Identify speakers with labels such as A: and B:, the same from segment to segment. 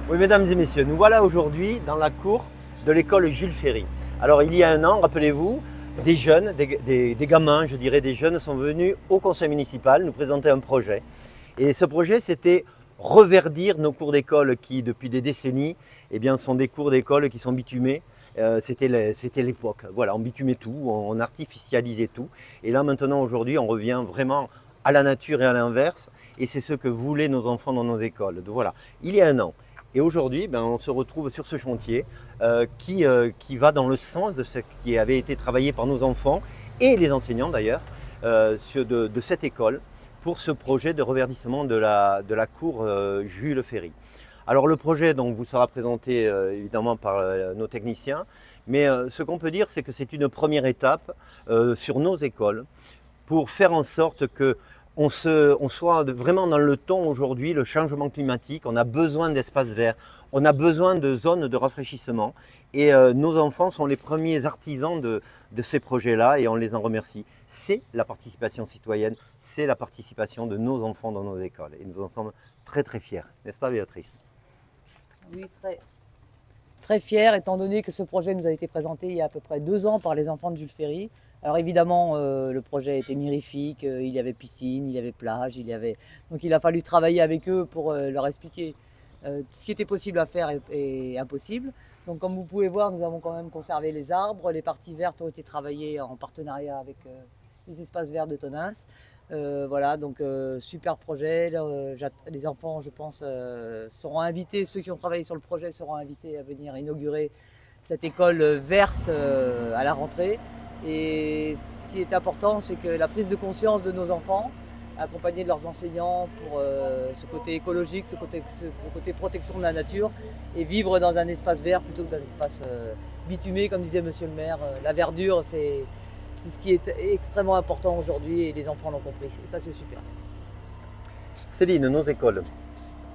A: Oui, mesdames et messieurs, nous voilà aujourd'hui dans la cour de l'école Jules Ferry. Alors, il y a un an, rappelez-vous, des jeunes, des gamins, je dirais des jeunes, sont venus au conseil municipal nous présenter un projet. Et ce projet, c'était reverdir nos cours d'école qui, depuis des décennies, eh bien, sont des cours d'école qui sont bitumés. C'était l'époque. Voilà, on bitumait tout, on artificialisait tout. Et là, maintenant, aujourd'hui, on revient vraiment à la nature et à l'inverse. Et c'est ce que voulaient nos enfants dans nos écoles. Donc, voilà, il y a un an. Et aujourd'hui, ben, on se retrouve sur ce chantier qui va dans le sens de ce qui avait été travaillé par nos enfants et les enseignants d'ailleurs de cette école pour ce projet de reverdissement de la cour Jules Ferry. Alors le projet donc, vous sera présenté évidemment par nos techniciens, mais ce qu'on peut dire c'est que c'est une première étape sur nos écoles pour faire en sorte que on soit vraiment dans le ton aujourd'hui, le changement climatique, on a besoin d'espaces verts, on a besoin de zones de rafraîchissement et nos enfants sont les premiers artisans de ces projets-là et on les en remercie. C'est la participation citoyenne, c'est la participation de nos enfants dans nos écoles et nous en sommes très très fiers, n'est-ce pas Béatrice?
B: Oui, très fier, étant donné que ce projet nous a été présenté il y a à peu près 2 ans par les enfants de Jules Ferry. Alors évidemment, le projet était mirifique, il y avait piscine, il y avait plage, donc il a fallu travailler avec eux pour leur expliquer ce qui était possible à faire et impossible. Donc comme vous pouvez voir, nous avons quand même conservé les arbres, les parties vertes ont été travaillées en partenariat avec les espaces verts de Tonins. Voilà, donc super projet. Les enfants, je pense, seront invités, ceux qui ont travaillé sur le projet seront invités à venir inaugurer cette école verte à la rentrée. Et ce qui est important, c'est que la prise de conscience de nos enfants, accompagnés de leurs enseignants pour ce côté écologique, ce côté protection de la nature, et vivre dans un espace vert plutôt que dans un espace bitumé, comme disait monsieur le maire. La verdure, c'est ce qui est extrêmement important aujourd'hui et les enfants l'ont compris. Et ça, c'est super.
A: Céline, nos écoles.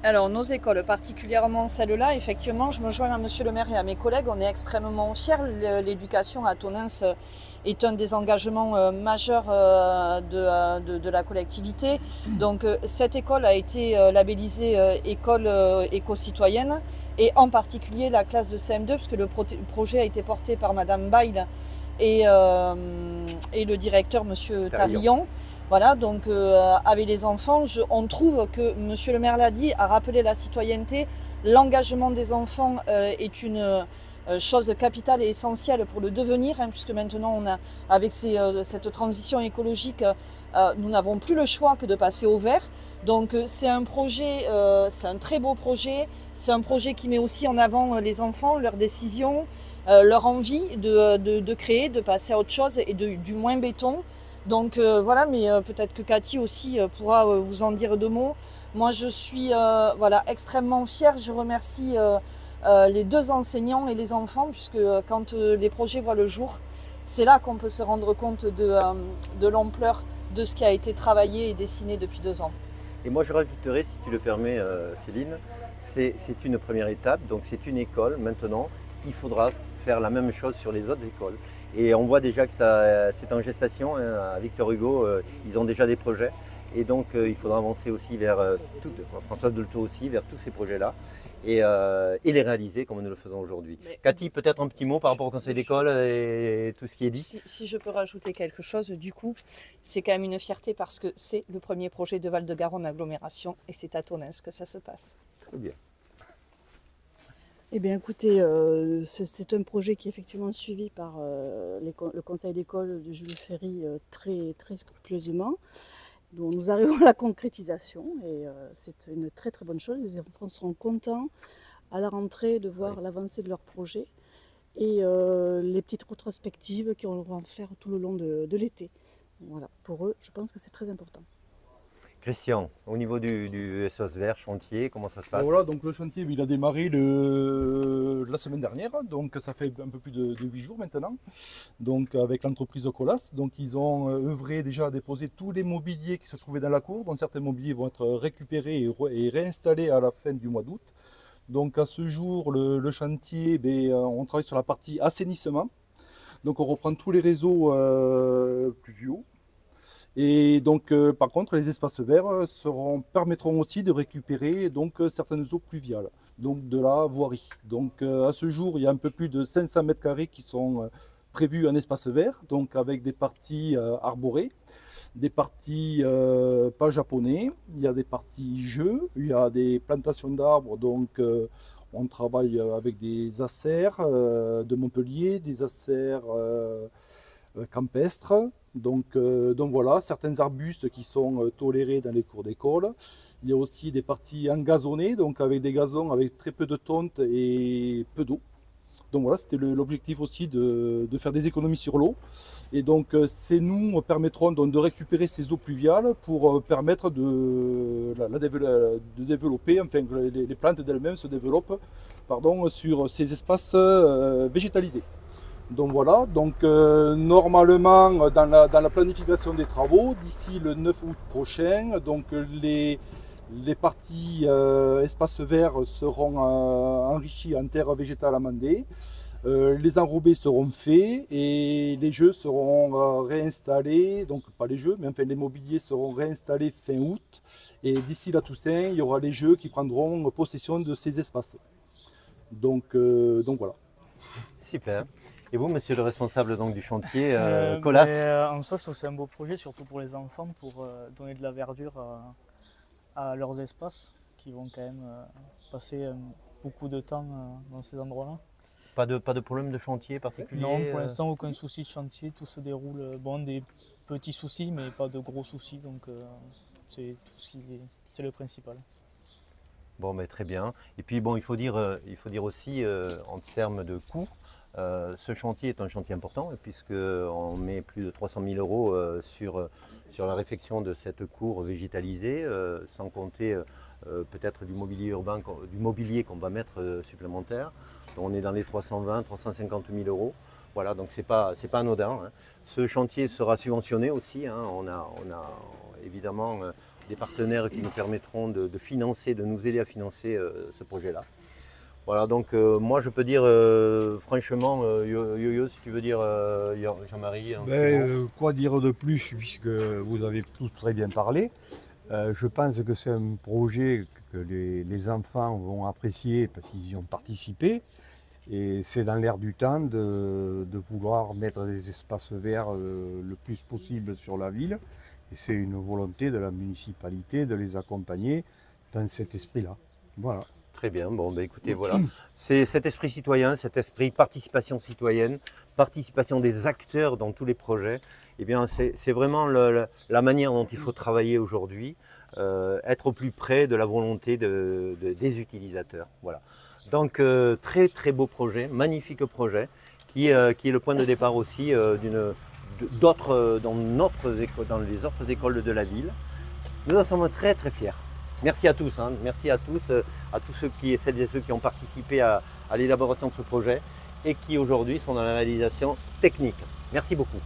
C: Alors, nos écoles, particulièrement celle-là, effectivement, je me joins à monsieur le maire et à mes collègues, on est extrêmement fiers. L'éducation à Tonins est un des engagements majeurs de la collectivité. Donc, cette école a été labellisée école éco-citoyenne et en particulier la classe de CM2, puisque le projet a été porté par madame Bail et le directeur, monsieur Tarillon. Voilà, donc avec les enfants, on trouve que, monsieur le maire l'a dit, a rappelé la citoyenneté. L'engagement des enfants est une chose capitale et essentielle pour le devenir, hein, puisque maintenant, avec cette transition écologique, nous n'avons plus le choix que de passer au vert. Donc c'est un projet, c'est un très beau projet. C'est un projet qui met aussi en avant les enfants, leurs décisions, leur envie de créer, de passer à autre chose et du moins béton. Donc voilà, mais peut-être que Cathy aussi pourra vous en dire 2 mots. Moi, je suis voilà, extrêmement fière. Je remercie les 2 enseignants et les enfants, puisque quand les projets voient le jour, c'est là qu'on peut se rendre compte de l'ampleur de ce qui a été travaillé et dessiné depuis 2 ans.
A: Et moi, je rajouterais, si tu le permets, Céline, c'est une première étape, donc c'est une école. Maintenant, il faudra faire la même chose sur les autres écoles. Et on voit déjà que c'est en gestation, hein, à Victor Hugo, ils ont déjà des projets. Et donc il faudra avancer aussi vers, Françoise Dolto aussi, vers tous ces projets-là et les réaliser comme nous le faisons aujourd'hui. Cathy, peut-être un petit mot par rapport au conseil d'école et tout ce qui est dit.
C: Si je peux rajouter quelque chose, du coup, c'est quand même une fierté parce que c'est le premier projet de Val-de-Garonne agglomération et c'est à Tonins que ça se passe.
A: Très bien.
D: Eh bien écoutez, c'est un projet qui est effectivement suivi par le conseil d'école de Jules Ferry très scrupuleusement, dont nous arrivons à la concrétisation et c'est une très bonne chose. Les enfants seront contents à la rentrée de voir l'avancée de leur projet et les petites rétrospectives qu'on va faire tout le long de l'été. Voilà, pour eux, je pense que c'est très important.
A: Christian, au niveau du SOS Vert, chantier, comment ça se passe?
E: Voilà, donc le chantier il a démarré la semaine dernière, donc ça fait un peu plus de 8 jours maintenant, donc avec l'entreprise Ocolas. Donc ils ont œuvré déjà à déposer tous les mobiliers qui se trouvaient dans la cour, dont certains mobiliers vont être récupérés et réinstallés à la fin du mois d'août. Donc à ce jour, le chantier, on travaille sur la partie assainissement, donc on reprend tous les réseaux pluviaux. Et donc, par contre, les espaces verts permettront aussi de récupérer donc, certaines eaux pluviales, donc de la voirie. Donc, à ce jour, il y a un peu plus de 500 mètres carrés qui sont prévus en espace vert, donc avec des parties arborées, des parties pas japonais, il y a des parties jeux, il y a des plantations d'arbres, donc on travaille avec des acères de Montpellier, des acères campestres. Donc voilà, certains arbustes qui sont tolérés dans les cours d'école. Il y a aussi des parties engazonnées, donc avec des gazons avec très peu de tonte et peu d'eau. Donc voilà, c'était l'objectif aussi de faire des économies sur l'eau. Et donc ces nous permettront donc de récupérer ces eaux pluviales pour permettre de développer, enfin que les plantes d'elles-mêmes se développent sur ces espaces végétalisés. Donc voilà, donc normalement dans la planification des travaux, d'ici le 9 août prochain, donc les parties espaces verts seront enrichies en terre végétale amendée, les enrobés seront faits et les jeux seront réinstallés, donc pas les jeux, mais enfin les mobiliers seront réinstallés fin août et d'ici la Toussaint, il y aura les jeux qui prendront possession de ces espaces. Donc voilà.
A: Super. Et vous, monsieur le responsable donc, du chantier, Colas?
F: En soi, c'est un beau projet, surtout pour les enfants, pour donner de la verdure à leurs espaces, qui vont quand même passer beaucoup de temps dans ces endroits-là.
A: Pas de problème de chantier particulier?
F: Non, pour l'instant, aucun souci de chantier, tout se déroule. Bon, des petits soucis, mais pas de gros soucis, donc c'est le principal.
A: Bon, mais très bien. Et puis, bon, il faut dire aussi, en termes de coûts, ce chantier est un chantier important, puisqu'on met plus de 300 000 euros sur la réfection de cette cour végétalisée, sans compter peut-être du mobilier urbain, du mobilier qu'on va mettre supplémentaire. Donc, on est dans les 320 350 000 euros. Voilà, donc c'est pas anodin, hein. Ce chantier sera subventionné aussi, hein. On a évidemment des partenaires qui nous permettront de nous aider à financer ce projet-là. Voilà, donc moi je peux dire franchement, Yo-Yo, si tu veux dire, Jean-Marie.
G: Quoi dire de plus, puisque vous avez tous très bien parlé. Je pense que c'est un projet que les enfants vont apprécier parce qu'ils y ont participé. Et c'est dans l'air du temps de vouloir mettre des espaces verts le plus possible sur la ville. Et c'est une volonté de la municipalité de les accompagner dans cet esprit-là. Voilà.
A: Très bien, bon bah écoutez, voilà. C'est cet esprit citoyen, cet esprit participation citoyenne, participation des acteurs dans tous les projets. Eh bien, c'est vraiment la manière dont il faut travailler aujourd'hui, être au plus près de la volonté des utilisateurs. Voilà. Donc, très très beau projet, magnifique projet, qui est le point de départ aussi dans les autres écoles de la ville. Nous en sommes très très fiers. Merci à tous, hein. Merci à tous celles et ceux qui ont participé à l'élaboration de ce projet et qui aujourd'hui sont dans la réalisation technique. Merci beaucoup.